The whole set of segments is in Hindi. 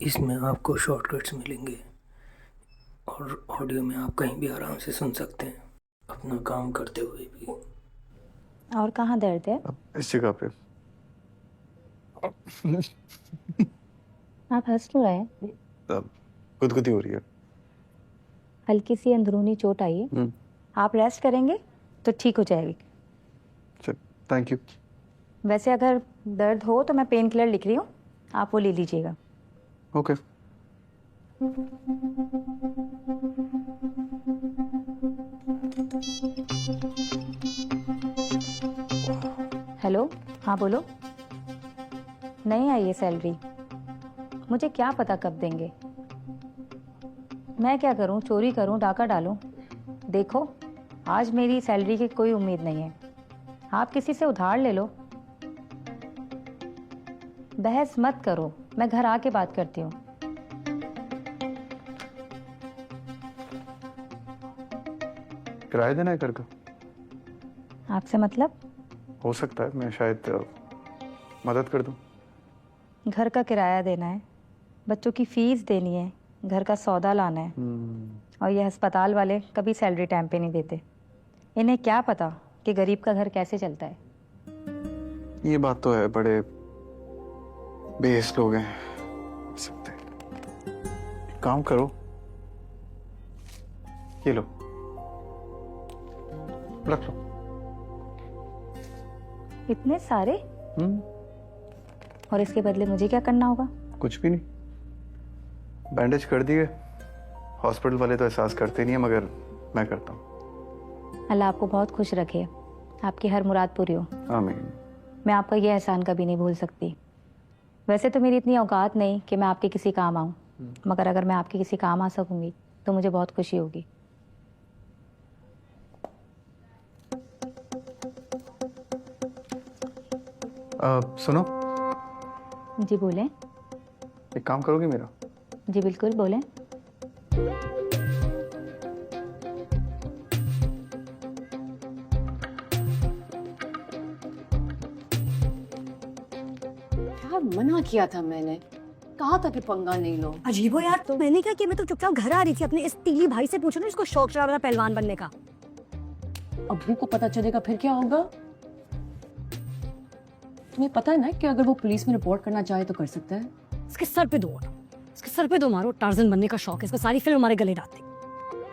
इसमें आपको शॉर्टकट्स मिलेंगे और ऑडियो में आप कहीं भी आराम से सुन सकते हैं, अपना काम करते हुए भी। और कहाँ दर्द है? अब इस जगह पे। आप हंस क्यों रहे हैं? अब गुदगुदी हो रही है। हल्की सी अंदरूनी चोट आई है। आप रेस्ट करेंगे तो ठीक हो जाएगी। चल, थैंक यू। वैसे अगर दर्द हो तो मैं पेन किलर लिख रही हूँ, आप वो ले लीजिएगा। ओके। हेलो, हाँ बोलो। नहीं आई है सैलरी, मुझे क्या पता कब देंगे। मैं क्या करूँ, चोरी करूँ, डाका डालूं? देखो, आज मेरी सैलरी की कोई उम्मीद नहीं है। आप किसी से उधार ले लो। बहस मत करो, मैं घर आके बात करती हूँ। किराया देना है घर का? आपसे मतलब? हो सकता है मैं शायद मदद कर दूं। घर का किराया देना है, बच्चों की फीस देनी है, घर का सौदा लाना है। और ये अस्पताल वाले कभी सैलरी टाइम पे नहीं देते। इन्हें क्या पता कि गरीब का घर कैसे चलता है। ये बात तो है, बड़े बेस लोग हैं सकते। काम करो, ये लो, रख लो। इतने सारे? और इसके बदले मुझे क्या करना होगा? कुछ भी नहीं, बैंडेज कर दिए। हॉस्पिटल वाले तो एहसास करते नहीं है, मगर मैं करता हूँ। अल्लाह आपको बहुत खुश रखे, आपकी हर मुराद पूरी हो। आमीन। मैं आपका ये एहसान कभी नहीं भूल सकती। वैसे तो मेरी इतनी औकात नहीं कि मैं आपके किसी काम आऊँ, मगर अगर मैं आपके किसी काम आ सकूंगी तो मुझे बहुत खुशी होगी। सुनो, जी बोलें। एक काम करोगे मेरा? जी बिल्कुल, बोलें। यार मना किया था मैंने, कहा था कि पंगा नहीं लो। अजीब हो यार, तो मैंने क्या किया? मैं तो चुपचाप घर आ रही थी। अपने इस तीली भाई से पूछो ना, इसको शौक चढ़ा पहलवान बनने का। अब्बू को पता चलेगा फिर क्या होगा? तुम्हें पता है ना कि अगर वो पुलिस में रिपोर्ट करना चाहे तो कर सकता है। इसके सर पे दो, इसके सर पे दो मारो। टार्जन बनने का शौक है इसका, सारी फिल्म हमारे गले डालती।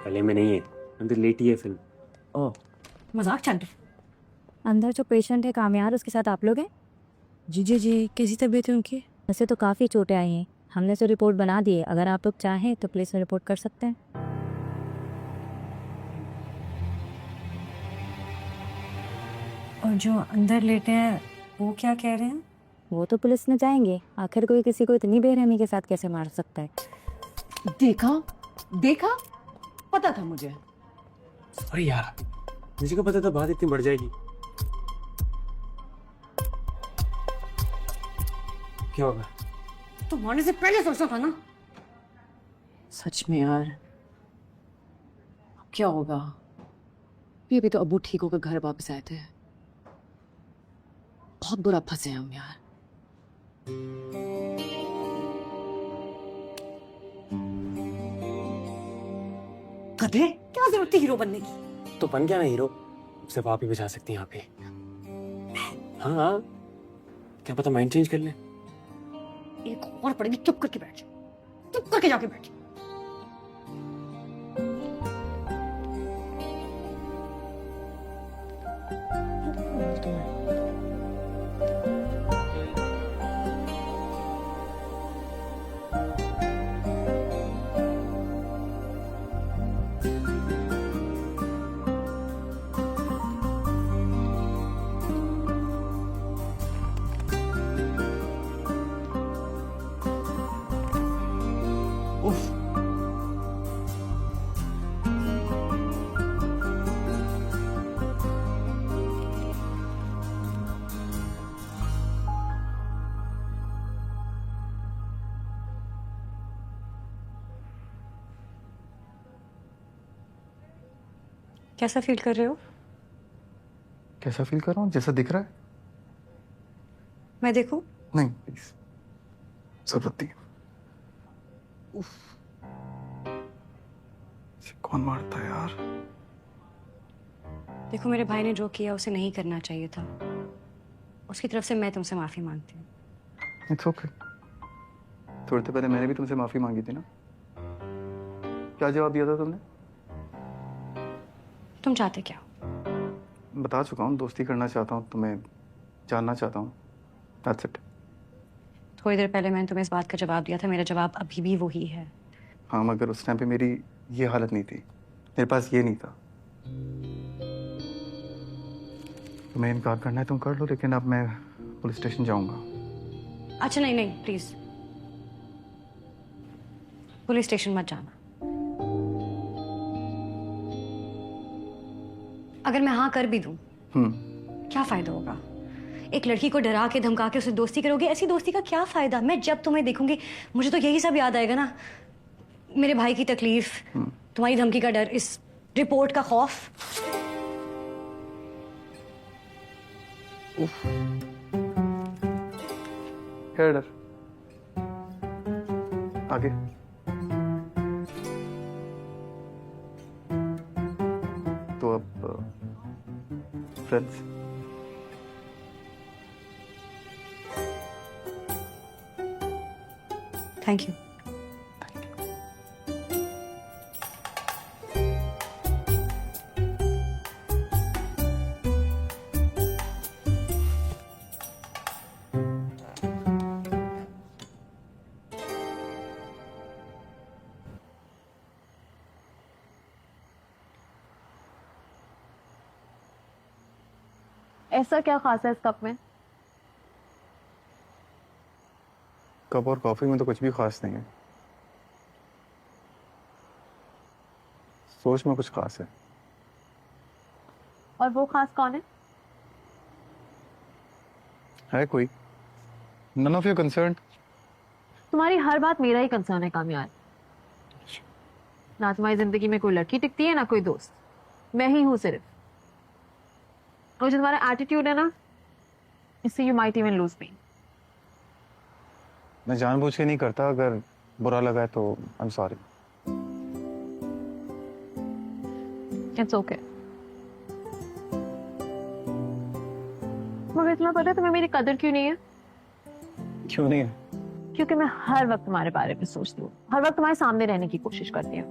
गले में नहीं है, अंदर लेटी है फिल्म। ओह, मजाक चल रही। अंदर जो पेशेंट है कामयार, उसके साथ आप लोग हैं? जी कैसी तबीयत है उनकी? वैसे तो काफ़ी चोटें आई हैं, हमने तो रिपोर्ट बना दी है। अगर आप लोग चाहें तो पुलिस में रिपोर्ट कर सकते हैं। और जो अंदर लेटे हैं वो क्या कह रहे हैं? वो तो पुलिस में जाएंगे, आखिर कोई किसी को इतनी बेरहमी के साथ कैसे मार सकता है। देखा देखा, पता था मुझे। अरे यार, मुझे को पता था बात इतनी बढ़ जाएगी। क्या होगा? तो मारने से पहले सोचना था ना। सच में यार, अब क्या होगा? अभी तो अब्बू ठीक होकर घर वापस आए थे। बहुत बुरा फंसे हम यार। गधे, क्या जरूरत थी हीरो बनने की? तो बन गया ना हीरो, सिर्फ आप ही बचा सकती हैं यहाँ पे। हाँ हाँ, क्या पता माइंड चेंज कर ले। एक और पड़ेगी, चुप करके बैठ, चुप करके जाके बैठ। कैसा फील कर रहे हो? कैसा फील कर रहा हूँ? जैसा दिख रहा है। मैं देखूं? नहीं प्लीज, जरूरत नहीं। इसे कौन मारता है यार? देखो मेरे भाई ने जो किया उसे नहीं करना चाहिए था। उसकी तरफ से मैं तुमसे माफी मांगती हूँ। It's okay. थोड़ी देर पहले मैंने भी तुमसे माफी मांगी थी ना? क्या जवाब दिया था तुमने? तुम चाहते क्या हो? बता चुका हूँ, दोस्ती करना चाहता हूँ, तुम्हें जानना चाहता हूँ। That's it. थोड़ी देर पहले मैंने तुम्हें इस बात का जवाब दिया था। मेरा जवाब अभी भी वही है। हाँ, मगर उस टाइम पे मेरी ये हालत नहीं थी, मेरे पास ये नहीं था। तुम्हें इनकार करना है तुम कर लो, लेकिन अब मैं पुलिस स्टेशन जाऊंगा। अच्छा नहीं नहीं प्लीज, पुलिस स्टेशन मत जाना। अगर मैं हाँ कर भी दूं, क्या फायदा होगा? एक लड़की को डरा के धमका के उससे दोस्ती करोगे? ऐसी दोस्ती का क्या फायदा? मैं जब तुम्हें देखूंगी मुझे तो यही सब याद आएगा ना। मेरे भाई की तकलीफ, तुम्हारी धमकी का डर, इस रिपोर्ट का खौफ। क्या डर? आगे तो अब फ्रेंड्स। Thank you. ऐसा क्या खास है इस कप में? कप और कॉफी में तो कुछ भी खास नहीं है। सोच में कुछ खास है। और वो खास कौन है कोई? None of your concern. तुम्हारी हर बात मेरा ही कंसर्न है कामयाब। ना तुम्हारी जिंदगी में कोई लड़की टिकती है ना कोई दोस्त, मैं ही हूँ सिर्फ। और जो तुम्हारा एटीट्यूड है ना, इससे यू माइट इवन लूज मी। मैं जानबूझ के नहीं करता, अगर बुरा लगा है तो I am sorry. It's okay. मगर तुम्हें पता है तुम्हें मेरी कदर क्यों नहीं है? क्यों नहीं है? क्योंकि मैं हर वक्त तुम्हारे बारे में सोचती हूँ, हर वक्त तुम्हारे सामने रहने की कोशिश करती हूँ।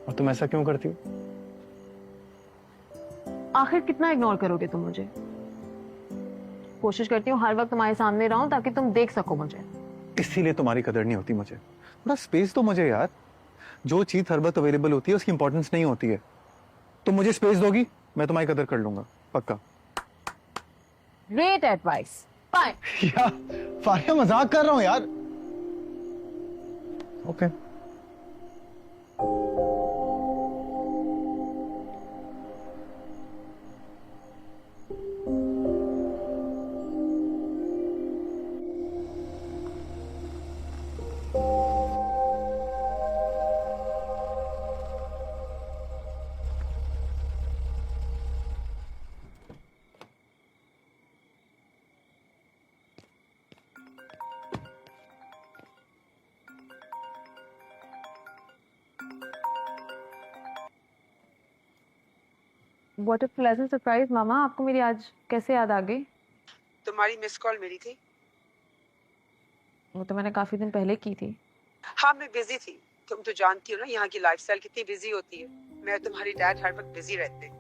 और तुम ऐसा क्यों करती हो? आखिर कितना इग्नोर करोगे तुम मुझे? कोशिश करती हूँ हर वक्त तुम्हारे सामने रहूं ताकि तुम देख सको मुझे। इसीलिए तुम्हारी कदर नहीं होती मुझे। थोड़ा स्पेस दो मुझे यार। जो चीज हर वक्त अवेलेबल होती है उसकी इंपॉर्टेंस नहीं होती है। तुम मुझे स्पेस दोगी, मैं तुम्हारी कदर कर लूंगा, पक्का। Great advice. फाइन। यार फारिया, मजाक कर रहा हूँ यार। Okay. What a pleasant surprise मामा, आपको मेरी आज कैसे याद आ गई? तुम्हारी मिस कॉल मिली थी। वो तो मैंने काफी दिन पहले की थी। हाँ मैं बिजी थी। तुम तो जानती हो ना यहाँ की लाइफस्टाइल कितनी बिजी होती है। मैं और तुम्हारी डैड हर वक्त बिजी रहते हैं।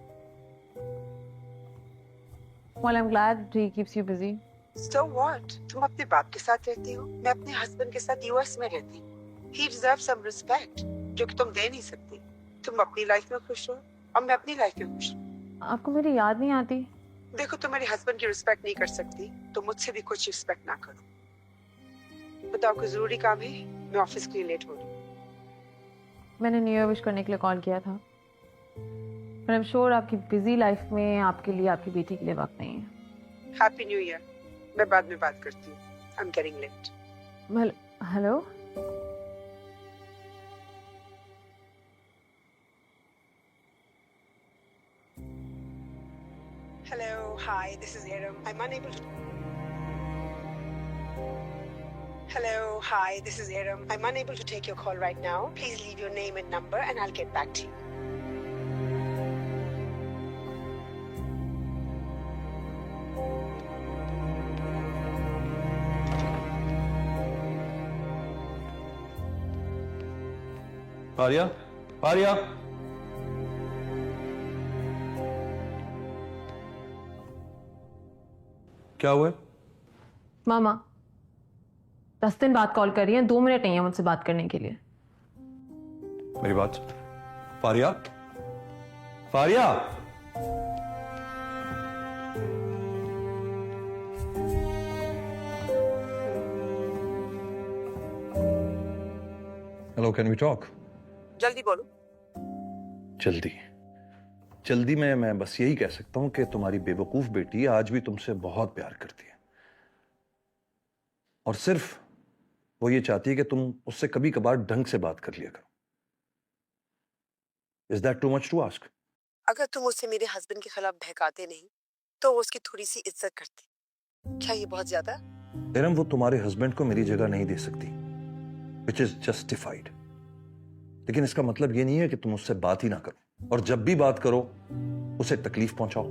Well, I'm glad he keeps you busy. So what? तुम अपने बाप के साथ रहती हो, मैं अपने हस्बैंड के साथ यूएस में रहती हूँ। He deserves some respect, जो कि तुम दे नहीं सकती। तुम अपनी लाइफ में खुश हो और मैं अपनी लाइफ में खुश हूँ। आपको मेरी याद नहीं आती? देखो तुम मेरे हस्बैंड की रिस्पेक्ट नहीं कर सकती, तो मुझसे भी कुछ रिस्पेक्ट ना करो। बताओ कोई जरूरी काम है? मैं ऑफिस के लिए लेट हो रही हूँ। मैंने न्यू ईयर विश करने के लिए कॉल किया था, पर आई एम श्योर आपकी बिजी लाइफ में आपके लिए आपकी बेटी के लिए वक्त नहीं है। Happy new year. मैं बाद में बात करती हूँ। I am getting late. Hello. Hello, hi, this is Aram. I'm unable to... Hello, hi, this is Aram. I'm unable to take your call right now. Please leave your name and number and I'll get back to you. Arya, Arya. क्या हुआ है? मामा 10 दिन बाद कॉल कर रही हैं, 2 मिनट नहीं है मुझसे बात करने के लिए। मेरी बात, Faria, Faria. Hello, can we talk? जल्दी बोलो। जल्दी जल्दी में मैं बस यही कह सकता हूं कि तुम्हारी बेवकूफ बेटी आज भी तुमसे बहुत प्यार करती है और सिर्फ वो ये चाहती है कि तुम उससे कभी कभार ढंग से बात कर लिया करो। Is that too much to ask? अगर तुम उसे मेरे हस्बैंड के खिलाफ बहकाते नहीं तो वो उसकी थोड़ी सी इज्जत करती। क्या ये बहुत ज्यादा? एरम, वो तुम्हारे हस्बैंड को मेरी जगह नहीं दे सकती, विच इज जस्टिफाइड। लेकिन इसका मतलब ये नहीं है कि तुम उससे बात ही ना करो, और जब भी बात करो उसे तकलीफ पहुंचाओ।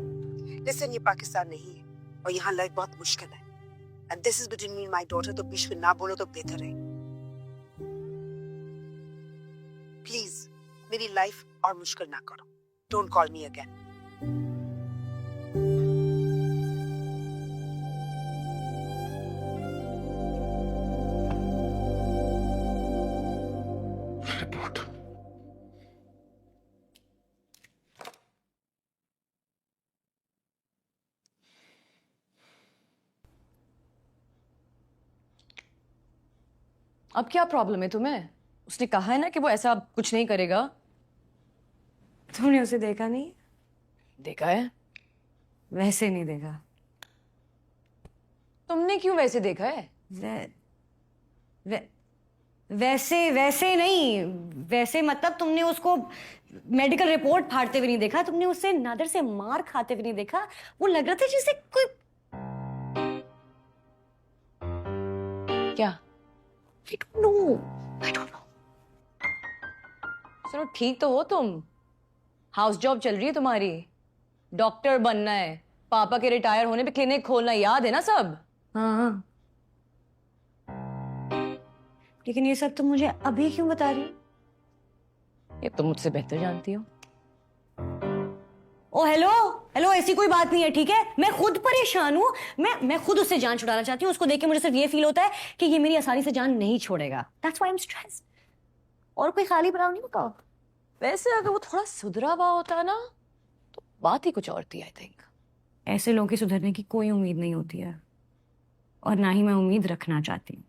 लिसन, ये पाकिस्तान नहीं है और यहाँ लाइफ बहुत मुश्किल है। And this is between me and my daughter, तो बीच में ना बोलो तो बेहतर है। प्लीज मेरी लाइफ और मुश्किल ना करो। Don't call me again. Report. अब क्या प्रॉब्लम है तुम्हें? उसने कहा है ना कि वो ऐसा कुछ नहीं करेगा। तुमने उसे देखा नहीं? देखा है? वैसे नहीं देखा। तुमने क्यों वैसे देखा है? वैसे नहीं, वैसे मतलब तुमने उसको मेडिकल रिपोर्ट फाड़ते हुए नहीं देखा, तुमने उसे नादर से मार खाते हुए नहीं देखा। वो लग रहा था जैसे कोई। क्या? I don't know. सुनो, ठीक तो हो तुम? हाउस जॉब चल रही है तुम्हारी, डॉक्टर बनना है, पापा के रिटायर होने पे क्लिनिक खोलना, याद है ना सब? हाँ, लेकिन ये सब तुम मुझे अभी क्यों बता रही हो? ये तुम मुझसे बेहतर जानती हो। ओ हेलो, ऐसी कोई बात नहीं है, ठीक है? मैं खुद परेशान हूँ। मैं खुद उससे जान छुड़ाना चाहती हूँ। उसको देख के मुझे सिर्फ ये फील होता है कि ये मेरी आसानी से जान नहीं छोड़ेगा। That's why I'm stressed. और कोई खाली पड़ाव नहीं बताओ। वैसे अगर वो थोड़ा सुधरा हुआ होता ना तो बात ही कुछ और थी, आई थिंक। ऐसे लोगों की सुधरने की कोई उम्मीद नहीं होती है, और ना ही मैं उम्मीद रखना चाहती हूँ।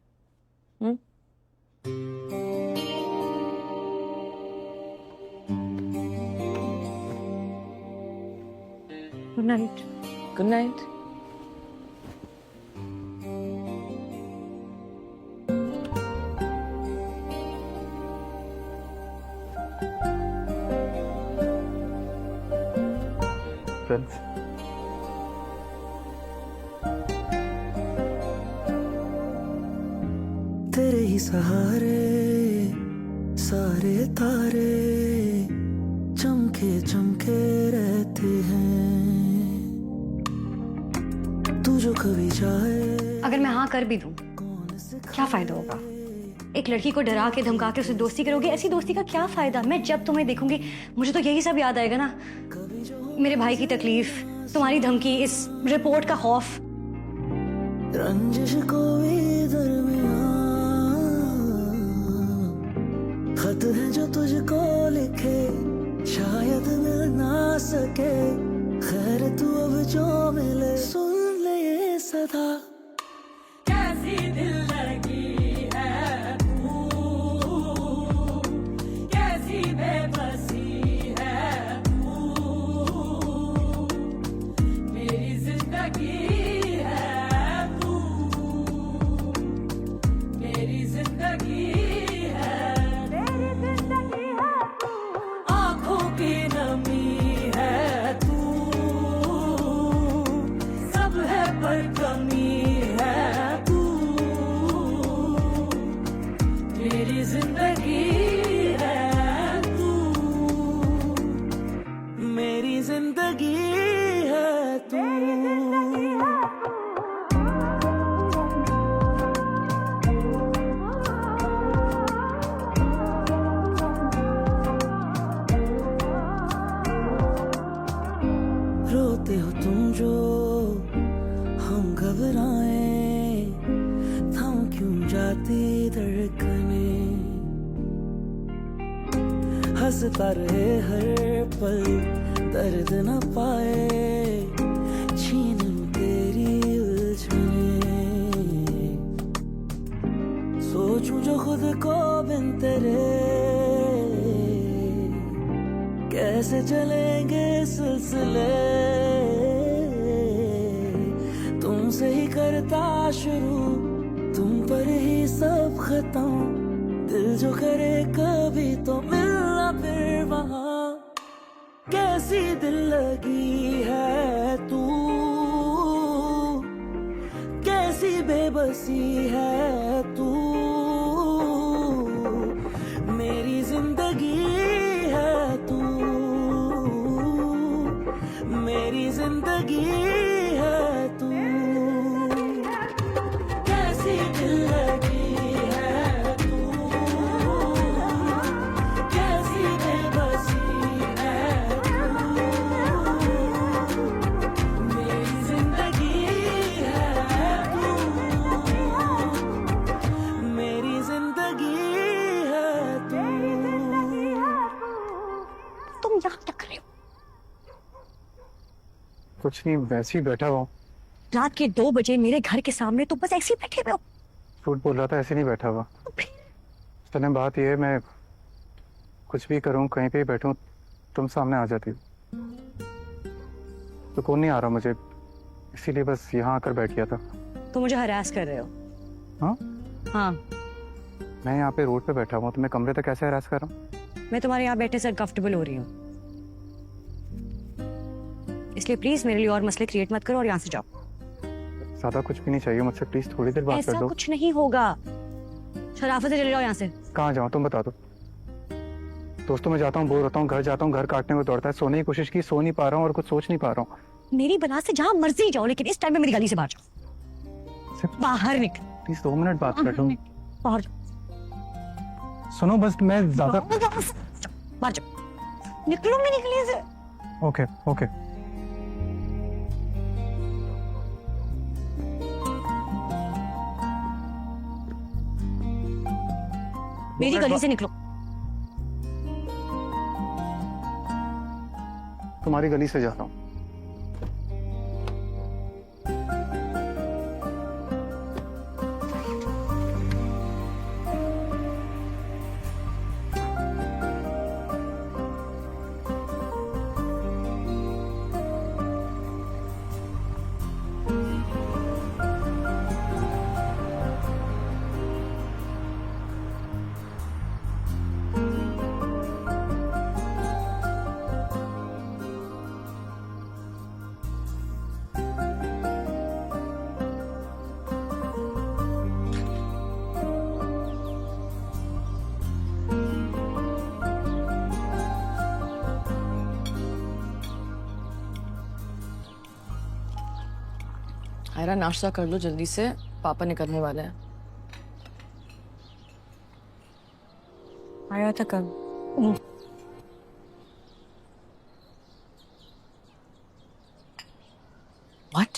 Good night. Good night. Friends, तेरे ही सहारे सारे तारे चमके चमके रहते हैं। तू जो कभी चाहे। अगर मैं हाँ कर भी दूं, क्या फायदा होगा? एक लड़की को डरा के धमका के उससे दोस्ती करोगे, ऐसी दोस्ती का क्या फायदा? मैं जब तुम्हें देखूंगी मुझे तो यही सब याद आएगा ना। मेरे भाई की तकलीफ, तुम्हारी धमकी, इस रिपोर्ट का खौफ। रंजिश कोई दरमियां खत है जो तुझको लिखे, शायद मिल ना सके। खैर तू अब जो मिले, सुन ले ये सदा। कैसी दिल लगी है तू, कैसी बेबसी है तू, मेरी जिंदगी है तू, मेरी जिंदगी है, मेरी जिंदगी है तू, आंखों की नमी है तू, सब है पर कमी है तू, मेरी जिंदगी है तू, मेरी जिंदगी है तू। रोते हो तुम जो हम घबराए, थम क्यों जाती धड़कने, हंसता रहे हर पल दर्द न पाए, छीन लूं तेरी उलझने, सोचूं जो खुद को बिन तेरे, कैसे चलेंगे सिलसिले, तुमसे ही करता शुरू, तुम पर ही सब खत्म, दिल जो करे कभी तो मिलना फिर वहां, कैसी दिल लगी है तू, कैसी बेबसी है तू, मेरी जिंदगी है तू, मेरी जिंदगी है तू, कैसी दिल लगी है तू, कैसी बेबसी है तू, मेरी जिंदगी है तू, मेरी जिंदगी है तू। तुम यहाँ क्या कर रहे हो? कुछ नहीं, वैसे ही बैठा हुआ हूँ। रात के 2 बजे मेरे घर के सामने तो बस ऐसे ही बैठे हुए हो? झूठ बोल रहा था, ऐसे नहीं बैठा हुआ। तने बात ये है, मैं कुछ भी करूँ, कहीं पे भी बैठूं, तुम सामने आ जाती हो। तो कौन नहीं आ रहा मुझे, इसीलिए बस यहाँ आकर बैठ गया था। तुम मुझे हरास कर रहे हो? हाँ हाँ। मैं यहाँ पे रोड पे बैठा हुआ, तुम्हें कमरे तक कैसे हरास कर रहा हूँ? मैं तुम्हारे यहाँ बैठे से कंफर्टेबल हो रही हूँ, इसलिए प्लीज मेरे लिए और मसले क्रिएट मत करो और यहाँ से जाओ। ज्यादा कुछ भी नहीं चाहिए मुझसे, प्लीज थोड़ी देर बात कर ऐसा दो। कुछ नहीं होगा, शराफत से चले जाओ यहाँ से। कहाँ जाऊँ तुम बता दो। दोस्तों में जाता हूँ, बोर होता हूँ, घर जाता हूँ, घर काटने को दौड़ता है, सोने की कोशिश की, सो नहीं पा रहा हूँ और कुछ सोच नहीं पा रहा हूँ। मेरी बना से जहाँ मर्जी जाओ, लेकिन इस टाइम में मेरी गली से बाहर जाओ। बाहर निकल, प्लीज 2 मिनट बात कर लूँ। बाहर जाओ। सुनो बस, मैं ज्यादा बाहर जाओ, निकलो मेरी गली से। Okay okay. मेरी गली से निकलो। तुम्हारी गली से जाता हूँ। आयरा नाश्ता कर लो जल्दी से, पापा निकलने वाले हैं। आया था कब? व्हाट?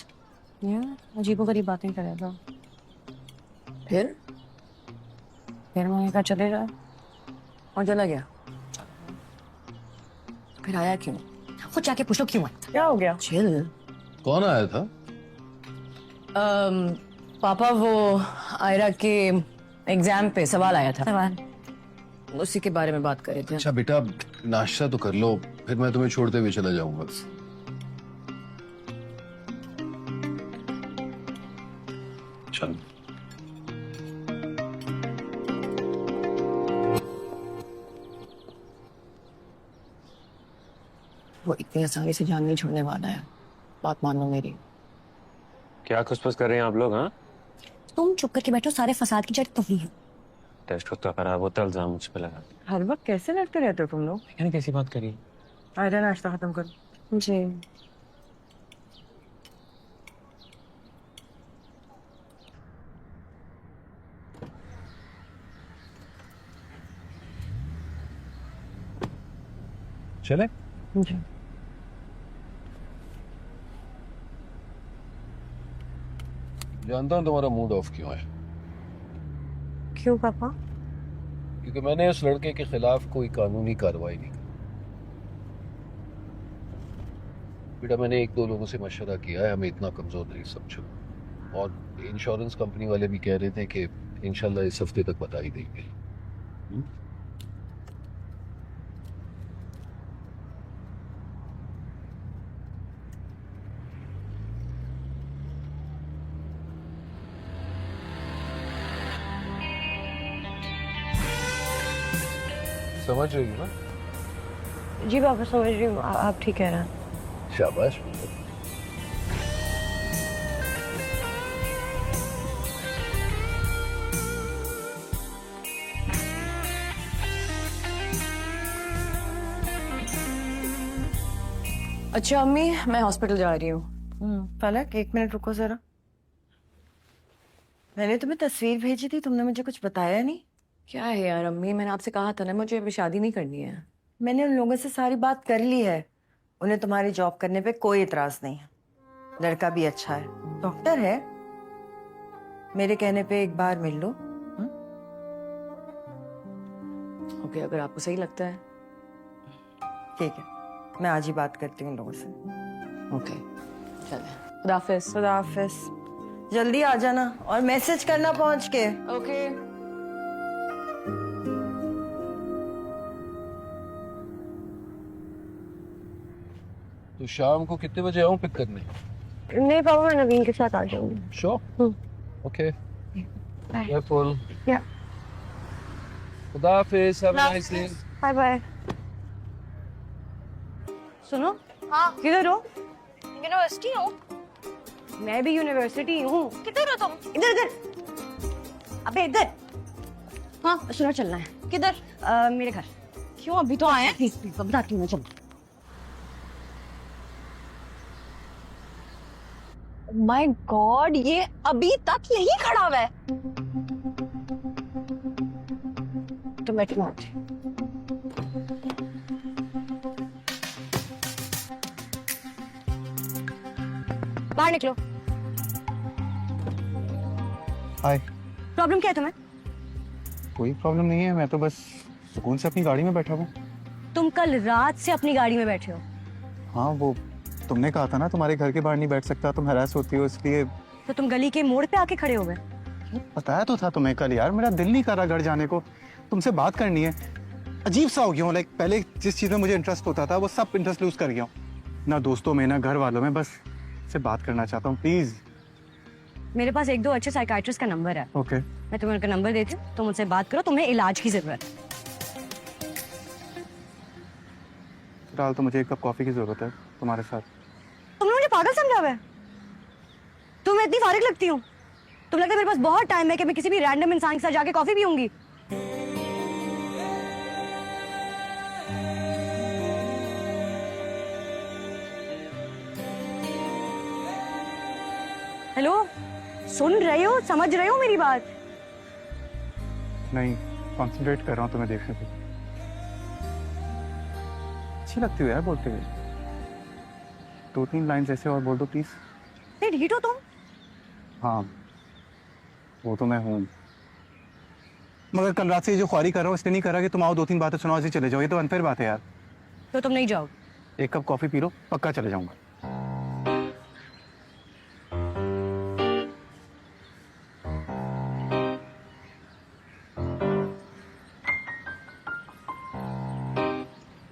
अजीबोगरीब बातें कर रहा था। फिर मैंने कहा चले जाए और चला गया। फिर आया क्यों? खुद जाके पूछ लो क्यों आया। क्या हो गया? चिल। कौन आया था? पापा वो आयरा के एग्जाम पे सवाल आया था, सवाल उसी के बारे में बात कर रहे थे। अच्छा बेटा, नाश्ता तो कर लो, फिर मैं तुम्हें छोड़ते हुए चला जाऊंगा। चल। वो इतनी आसानी से जान नहीं छोड़ने वाला है, बात मानो मेरी। क्या खुसफुस कर रहे हैं आप लोग? हाँ, तुम चुप करके बैठो, सारे फसाद की जड़ तुम ही हो। टेस्ट होता खराब होता इल्जाम मुझ पे लगा। हर वक्त कैसे लड़ते रहते हो तुम लोग? यानी कैसी बात करी? आयरा नाश्ता खत्म कर। जी। चले? जी। जानता हूँ तुम्हारा मूड ऑफ क्यों है, क्यों पापा? क्योंकि मैंने उस लड़के के खिलाफ कोई कानूनी कार्रवाई नहीं की। बेटा, मैंने एक दो लोगों से मशवरा किया है, हमें इतना कमजोर नहीं समझो। और इंश्योरेंस कंपनी वाले भी कह रहे थे कि इंशाल्लाह इस हफ्ते तक बता ही देंगे। समझ रही हो ना? जी पापा समझ रही हूँ, आप ठीक कह रहे हैं। शाबाश। अच्छा अम्मी, मैं हॉस्पिटल जा रही हूँ। फलक, 1 मिनट रुको जरा। मैंने तुम्हें तस्वीर भेजी थी, तुमने मुझे कुछ बताया नहीं। क्या है यार अम्मी, मैंने आपसे कहा था ना मुझे अभी शादी नहीं करनी है। मैंने उन लोगों से सारी बात कर ली है, उन्हें तुम्हारी जॉब करने पे कोई इतराज नहीं है। लड़का भी अच्छा है, डॉक्टर है। मेरे कहने पे एक बार मिल लो। ओके, अगर आपको सही लगता है। ठीक है, मैं आज ही बात करती हूँ उन लोगों से। ओके, चले। खुदा हाफिज। खुदा हाफिज। जल्दी आ जाना और मैसेज करना पहुंच के। ओके। तो शाम को कितने बजे आऊँ पिक करने? नहीं पापा, मैं नवीन के साथ आ जाऊंगी। श्योर? ओके। केयरफुल। या। खुदा हाफिज। Have a nice day. Bye bye. सुनो। हाँ। किधर हो? यूनिवर्सिटी हूँ। मैं भी यूनिवर्सिटी हूँ। किधर हो तुम? इधर इधर। अबे इधर। हाँ, सुनो चलना है। किधर? मेरे घर। क्यों, अभी तो आए? प्लीज प्लीज बताती हूँ मैं, चलो। माय गॉड, ये अभी तक यही खड़ा हुआ है। तो मैं बाहर निकलो। हाय। प्रॉब्लम क्या है तुम्हें? कोई प्रॉब्लम नहीं है, मैं तो बस सुकून से अपनी गाड़ी में बैठा हूँ। तुम कल रात से अपनी गाड़ी में बैठे हो। हाँ, वो तुमने कहा था ना तुम्हारे घर के बाहर नहीं बैठ सकता, तुम हैरास होती हो इसलिए। तो तुम गली के मोड़ पे आके खड़े हो गए। बताया तो था तुम्हें कल यार, मेरा दिल नहीं कर रहा घर जाने को, तुमसे बात करनी है। अजीब सा हो गया हूँ, लाइक पहले जिस चीज में मुझे इंटरेस्ट होता था वो सब इंटरेस्ट लूज कर गया हूँ, ना दोस्तों में ना घर वालों में। बस से बात करना चाहता हूँ, प्लीज। मेरे पास 1-2 अच्छे साइकाइट्रिस्ट का नंबर है। ओके। मैं तुम्हें उनका नंबर देती हूँ, तुम उनसे बात करो, तुम्हें इलाज की जरूरत है। फिलहाल तो मुझे एक कप कॉफी की जरूरत है तुम्हारे साथ। तुमने मुझे पागल समझा हुआ है? तुम्हें इतनी फारिग लगती हूँ? तुम लगता है मेरे पास बहुत टाइम है कि मैं किसी भी रैंडम इंसान के साथ जाके कॉफी पीऊंगी। हेलो, सुन रहे हो, समझ रहे हो मेरी बात? नहीं, कंसंट्रेट कर रहा हूँ तुम्हें देखने पे। अच्छी लगती हो यार बोलते हुए। 2-3 लाइंस ऐसे और बोल दो प्लीज। नहीं ढीठ हो तुम? हाँ, वो तो मैं हूँ, मगर कल रात से ये जो ख्वारी कर रहा हूँ इसलिए नहीं कर रहा कि तुम आओ 2-3 बातें सुनाओ ऐसे चले जाओ, ये तो अनफेयर बात है यार। तो तुम नहीं जाओ? एक कप कॉफी पी लो, पक्का चले जाऊंगा।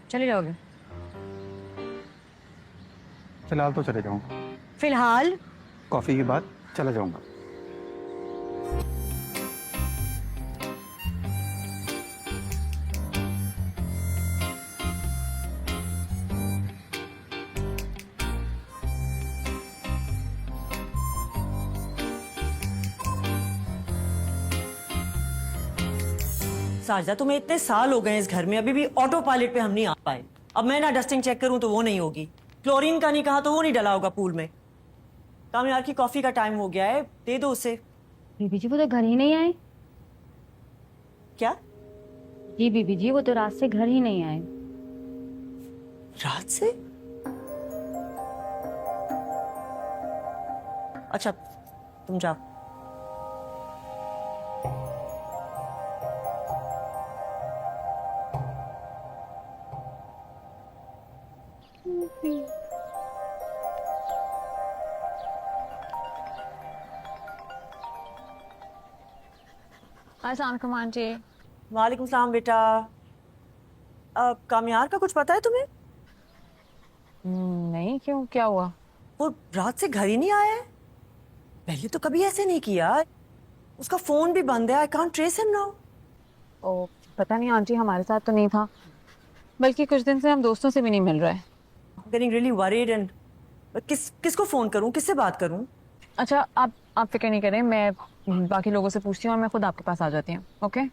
चले जाओगे? फिलहाल तो चले जाऊंगा। फिलहाल? कॉफी के बाद चला जाऊंगा। साजदा, तुम्हें इतने साल हो गए इस घर में, अभी भी ऑटो पायलट पे हम नहीं आ पाए। अब मैं ना डस्टिंग चेक करूं तो वो नहीं होगी, क्लोरीन का नहीं कहा तो वो नहीं डला होगा पूल में। कामयार की कॉफी का टाइम हो गया है, दे दो उसे। बीबी जी वो तो घर ही नहीं आए। क्या? जी बीबी जी वो तो रात से घर ही नहीं आए। रात से? अच्छा तुम जाओ। अस्सलाम आंटी। वालेकुम सलाम बेटा। कामयार का कुछ पता है तुम्हें? नहीं, क्यों, क्या हुआ? वो रात से घर ही नहीं आया है। पहले तो कभी ऐसे नहीं किया। उसका फोन भी बंद है, I can't trace him now. ओ पता नहीं आंटी, हमारे साथ तो नहीं था, बल्कि कुछ दिन से हम दोस्तों से भी नहीं मिल रहे। गेटिंग रियली वरीड एंड किसको फोन करूं, किससे बात करूं? अच्छा आप फिक्र नहीं करें, मैं बाकी लोगों से पूछती हूँ और मैं खुद आपके पास आ जाती हूँ। ओके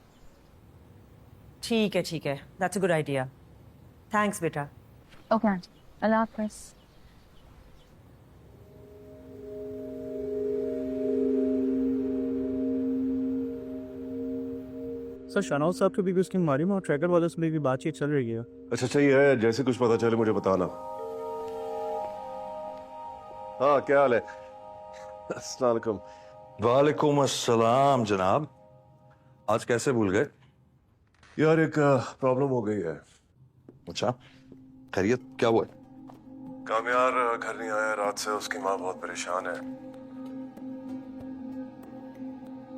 ठीक है, that's a good idea. Thanks बेटा। ओके आंटी, अल्लाह हाफ़िज़। सर शनाउज साहब के बीबी उसकी मारी में और ट्रैकर वालों से भी बातचीत चल रही है। अच्छा सही है, जैसे कुछ पता चले मुझे बताना। हाँ क्या हाल है? अस्सलाम वालेकुम। वालेकुम अस्सलाम जनाब, आज कैसे भूल गए? यार एक प्रॉब्लम हो गई है। अच्छा खैरियत, क्या हुआ? कामयार घर नहीं आया रात से, उसकी माँ बहुत परेशान है।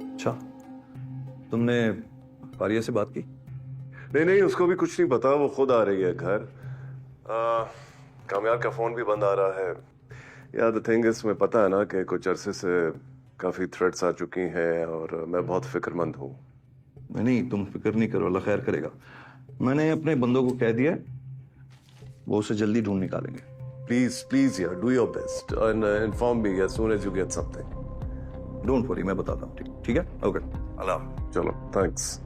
अच्छा तुमने पारिया से बात की? नहीं उसको भी कुछ नहीं पता, वो खुद आ रही है घर। कामयार का फोन भी बंद आ रहा है। यार द थिंग इज, मैं पता है ना कि कुछ अरसे से काफी थ्रेट्स आ चुकी हैं और मैं बहुत फिक्रमंद हूँ। नहीं तुम फिक्र नहीं करो, अल्लाह खैर करेगा। मैंने अपने बंदों को कह दिया, वो उसे जल्दी ढूंढ निकालेंगे। प्लीज यार, do your best and inform me as soon as you get something. Don't worry, मैं बताता हूँ। ठीक है, ओके, अल्लाह। चलो थैंक्स।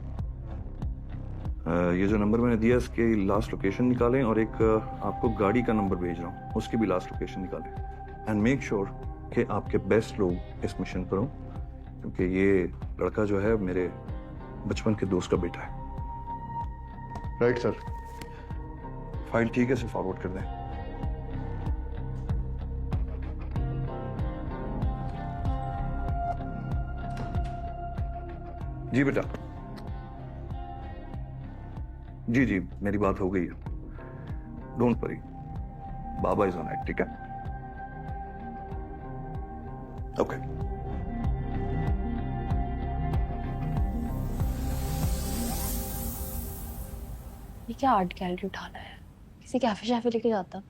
ये जो नंबर मैंने दिया इसकी लास्ट लोकेशन निकालें, और एक आपको गाड़ी का नंबर भेज रहा हूँ, उसकी भी लास्ट लोकेशन निकालें। एंड मेक श्योर कि आपके बेस्ट लोग इस मिशन पर हों, क्योंकि ये लड़का जो है मेरे बचपन के दोस्त का बेटा है। Right sir. फाइल ठीक है, से फॉरवर्ड कर दें। जी बेटा, जी मेरी बात हो गई है, don't worry, Baba is on it. ठीक है, ओके। ये क्या आर्ट गैलरी उठाना है, किसी कैफे शैफे लेके जाता।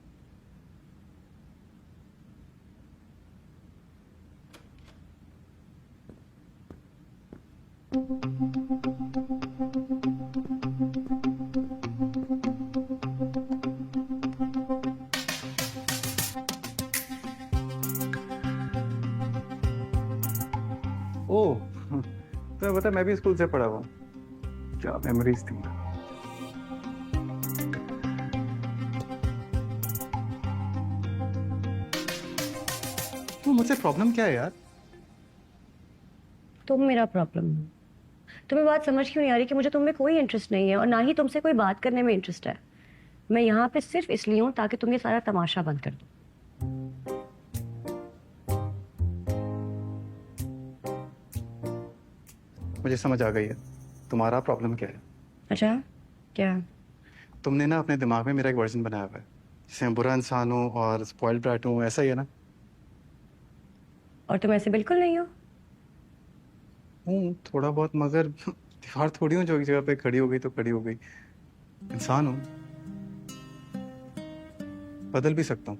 ओह तुम्हें पता, मैं भी स्कूल से पढ़ा हुआ। क्या मेमोरीज थी। तो मुझसे प्रॉब्लम क्या है यार? तुम मेरा प्रॉब्लम हो। तुम्हें बात समझ क्यों नहीं आ रही कि मुझे तुम में कोई इंटरेस्ट नहीं है और ना ही तुमसे कोई बात करने में इंटरेस्ट है। मैं यहाँ पे सिर्फ इसलिए हूँ ताकि तुम ये सारा तमाशा बंद कर दो। मुझे समझ आ गई है तुम्हारा प्रॉब्लम क्या है। अच्छा क्या? तुमने ना अपने दिमाग में मेरा एक वर्जन बनाया हुआ है, जिसे मैं बुरा इंसान हूँ और स्पॉइल्ड ब्रैट हूँ, ऐसा ही है ना? और तुम ऐसे बिल्कुल नहीं हो। हूँ थोड़ा बहुत, मगर दीवार थोड़ी हूँ जो एक जगह पे खड़ी हो गई तो खड़ी हो गई। इंसान हूँ, बदल भी सकता हूँ।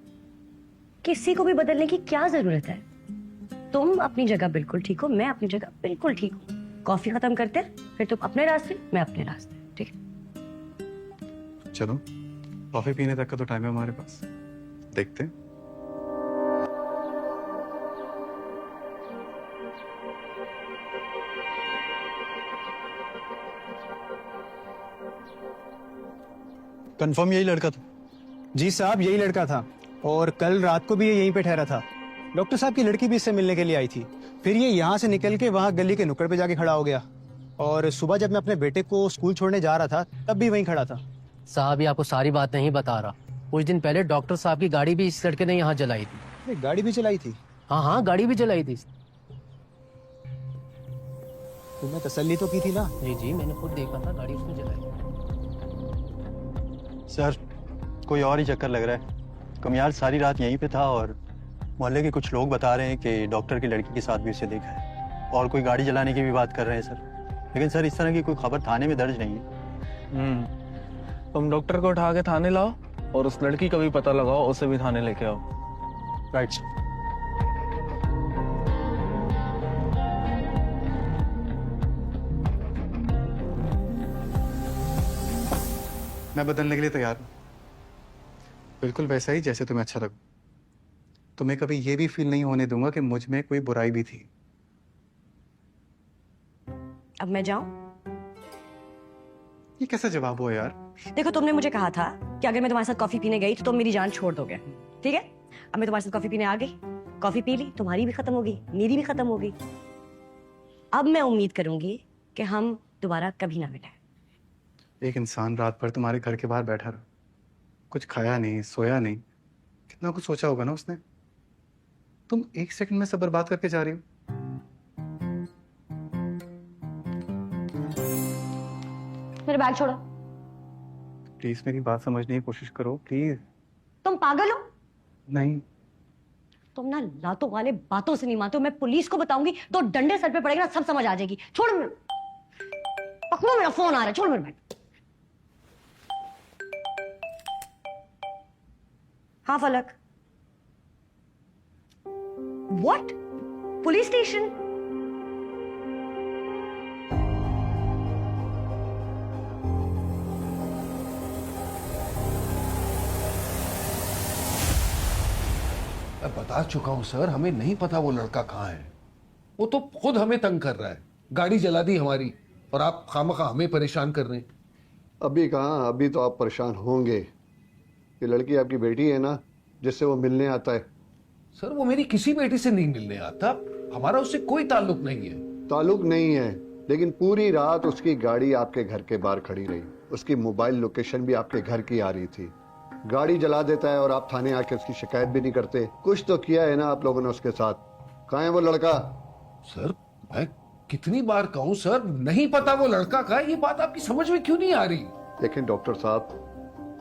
किसी को भी बदलने की क्या जरूरत है? तुम अपनी जगह बिल्कुल ठीक हो, मैं अपनी जगह बिल्कुल ठीक हूँ। कॉफी खत्म करते हैं, फिर तुम अपने रास्ते, मैं अपने रास्ते। ठीक है, चलो कॉफी पीने तक का तो टाइम है हमारे पास, देखते हैं। कंफर्म यही लड़का था? जी साहब, यही लड़का था और कल रात को भी ये यहीं पे ठहरा था। डॉक्टर साहब की लड़की भी इससे मिलने के लिए आई थी। फिर ये यहाँ से निकल के वहाँ गली के नुक्कड़ पे जाके खड़ा हो गया और सुबह जब मैं अपने बेटे को स्कूल छोड़ने जा रहा था तब भी वहीं खड़ा था। साहब ये आपको सारी बात नहीं बता रहा, कुछ दिन पहले डॉक्टर साहब की गाड़ी भी इस लड़के ने यहाँ जलाई थी। अरे गाड़ी भी चलाई थी? हाँ हाँ, गाड़ी भी जलाई थी। तुमने तसल्ली तो की थी ना? जी जी, मैंने खुद देखा था, गाड़ी उसने जलाई। सर कोई और ही चक्कर लग रहा है। कमियाल सारी रात यहीं पे था और मोहल्ले के कुछ लोग बता रहे हैं कि डॉक्टर की लड़की के साथ भी उसे देखा है और कोई गाड़ी जलाने की भी बात कर रहे हैं सर। लेकिन सर इस तरह की कोई खबर थाने में दर्ज नहीं है। तुम डॉक्टर को उठा के थाने लाओ और उस लड़की का भी पता लगाओ, उसे भी थाने लेके आओ। Right sir. मैं बदलने के लिए तैयार हूँ, बिल्कुल वैसा ही जैसे तुम्हें अच्छा लगे। तुम्हें कभी ये भी फील नहीं होने दूंगा कि मुझ में कोई बुराई भी थी। अब मैं जाऊं? ये कैसा जवाब हुआ यार? देखो, तुमने मुझे कहा था कि अगर मैं तुम्हारे साथ कॉफी पीने गई तो तुम मेरी जान छोड़ दोगे, ठीक है? अब मैं तुम्हारे साथ कॉफी पीने आ गई, कॉफी पी ली, तुम्हारी भी खत्म हो गई, मेरी भी खत्म हो गई। अब मैं उम्मीद करूंगी कि हम दोबारा कभी ना मिलें। एक इंसान रात भर तुम्हारे घर के बाहर बैठा रहा, कुछ खाया नहीं, सोया नहीं, कितना कुछ सोचा होगा ना उसने। तुम एक सेकंड में सब बर्बाद करके जा रही हो। मेरा बैग छोड़ो। प्लीज मेरी बात समझने की कोशिश करो प्लीज। तुम पागल हो? नहीं। तुम ना लातों वाले बातों से नहीं मानते हो। मैं पुलिस को बताऊंगी तो डंडे सर पे पड़ेगा ना, सब समझ आ जाएगी। छोड़ पकड़ो, मेरा फोन आ रहा है, छोड़ मेरा बैग। हाँ फलक। व्हाट? Police station? मैं बता चुका हूं सर, हमें नहीं पता वो लड़का कहाँ है। वो तो खुद हमें तंग कर रहा है, गाड़ी जला दी हमारी, और आप खामखा हमें परेशान कर रहे हैं। अभी कहाँ, अभी तो आप परेशान होंगे। ये लड़की आपकी बेटी है ना, जिससे वो मिलने आता है? सर वो मेरी किसी बेटी से नहीं मिलने आता, हमारा उससे कोई ताल्लुक नहीं है। ताल्लुक नहीं है, लेकिन पूरी रात उसकी गाड़ी आपके घर के बाहर खड़ी रही। उसकी मोबाइल लोकेशन भी आपके घर की आ रही थी। गाड़ी जला देता है और आप थाने आके उसकी शिकायत भी नहीं करते। कुछ तो किया है ना आप लोगों ने उसके साथ। कहाँ है वो लड़का? सर मैं कितनी बार कहूँ सर, नहीं पता वो लड़का कहाँ है। ये बात आपकी समझ में क्यों नहीं आ रही? लेकिन डॉक्टर साहब,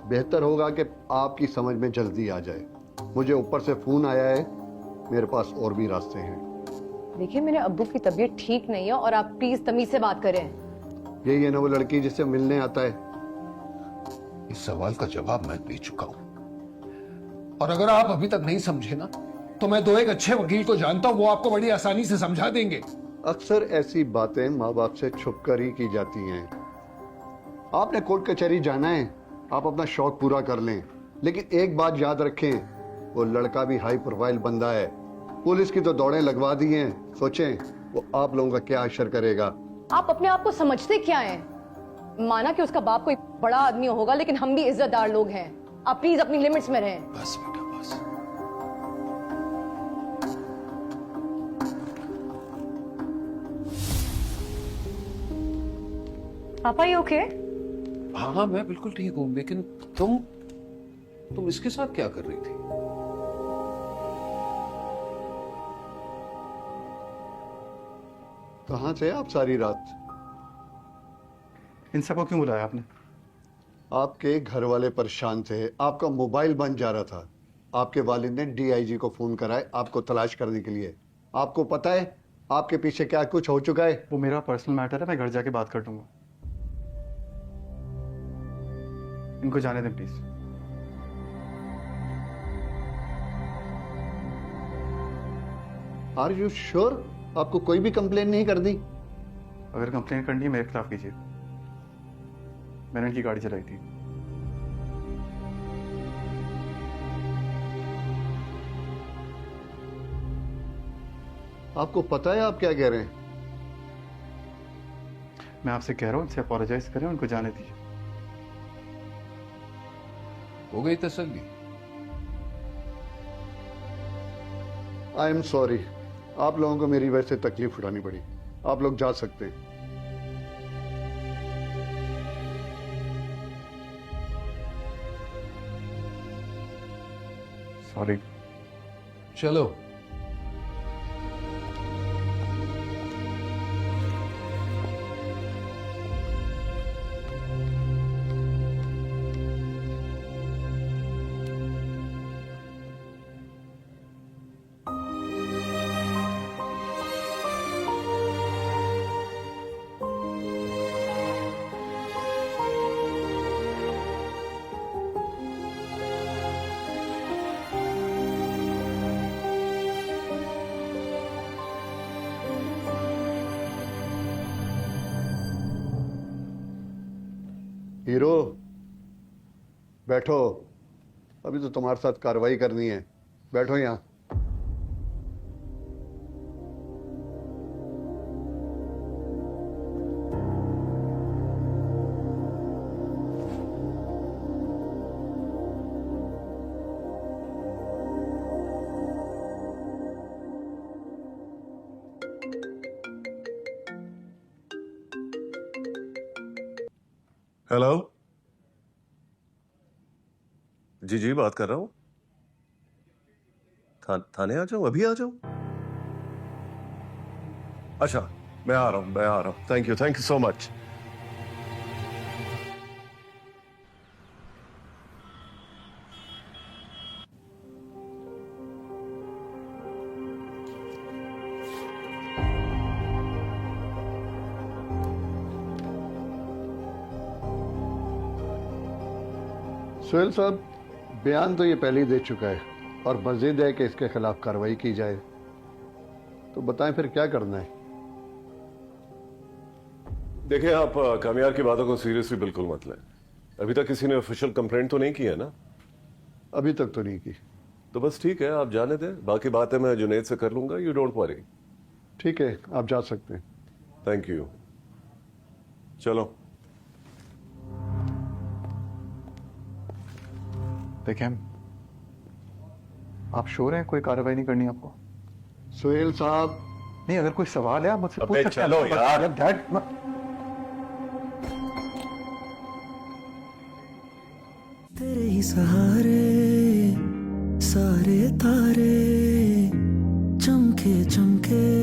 बेहतर होगा कि आपकी समझ में जल्दी आ जाए। मुझे ऊपर से फोन आया है, मेरे पास और भी रास्ते हैं। देखिए मेरे अब्बू की तबीयत ठीक नहीं है और आप प्लीज तमीज से बात करें। यही है ना वो लड़की जिससे मिलने आता है? इस सवाल का जवाब मैं दे चुका हूं, और अगर आप अभी तक नहीं समझे ना, तो मैं दो एक अच्छे वकील को जानता हूं, वो आपको बड़ी आसानी से समझा देंगे। अक्सर ऐसी बातें माँ बाप से छुप कर ही की जाती हैं। आपने कोर्ट कचहरी जाना है, आप अपना शौक पूरा कर लें, लेकिन एक बात याद रखें, वो लड़का भी हाई प्रोफाइल बंदा है। पुलिस की तो दौड़ें लगवा दी हैं। सोचें वो आप लोगों का क्या असर करेगा। आप अपने आप को समझते क्या हैं? माना कि उसका बाप कोई बड़ा आदमी होगा, लेकिन हम भी इज्जतदार लोग हैं। आप प्लीज अपनी लिमिट्स में रहें। बस बेटा बस। पापा ये ओके? हाँ हाँ मैं बिल्कुल ठीक हूँ, लेकिन तुम इसके साथ क्या कर रही थी? कहाँ थे आप सारी रात? इन सबको क्यों बुलाया आपने? आपके घर वाले परेशान थे, आपका मोबाइल बंद जा रहा था। आपके वालिद ने डीआईजी को फोन कराए आपको तलाश करने के लिए। आपको पता है आपके पीछे क्या कुछ हो चुका है? वो मेरा पर्सनल मैटर है, मैं घर जाके बात कर लूंगा। इनको जाने दें प्लीज। Are you sure? आपको कोई भी कंप्लेन नहीं कर दी? अगर कंप्लेन करनी है मेरे खिलाफ कीजिए, मैंने उनकी गाड़ी चलाई थी। आपको पता है आप क्या कह रहे हैं? मैं आपसे कह रहा हूं इनसे अपोलोजाइज करें, उनको जाने दीजिए। हो गई तसल्ली? आई एम सॉरी, आप लोगों को मेरी वजह से तकलीफ उठानी पड़ी। आप लोग जा सकते हैं। सॉरी। चलो। हीरो, बैठो। अभी तो तुम्हारे साथ कार्रवाई करनी है। बैठो यहाँ। हेलो जी जी, बात कर रहा हूँ। थाने आ जाऊँ? अभी आ जाऊँ? अच्छा, मैं आ रहा हूँ। Thank you so much. Sohail साहब, बयान तो ये पहले ही दे चुका है और मजीद है कि इसके खिलाफ कार्रवाई की जाए। तो बताएं फिर क्या करना है? देखिए, आप कामयार की बातों को सीरियसली बिल्कुल मत लें। अभी तक किसी ने ऑफिशियल कंप्लेंट तो नहीं की है ना? अभी तक तो नहीं की। तो बस ठीक है, आप जाने दें। बाकी बातें मैं जुनेद से कर लूंगा। You don't worry. ठीक है, आप जा सकते हैं। Thank you. चलो। देखें, आप श्योर हैं कोई कार्रवाई नहीं करनी आपको? सोहेल साहब, नहीं, अगर कोई सवाल है आप मुझसे पूछ सकते हैं। चलो यार। तेरे ही सहारे सारे तारे चमके चमके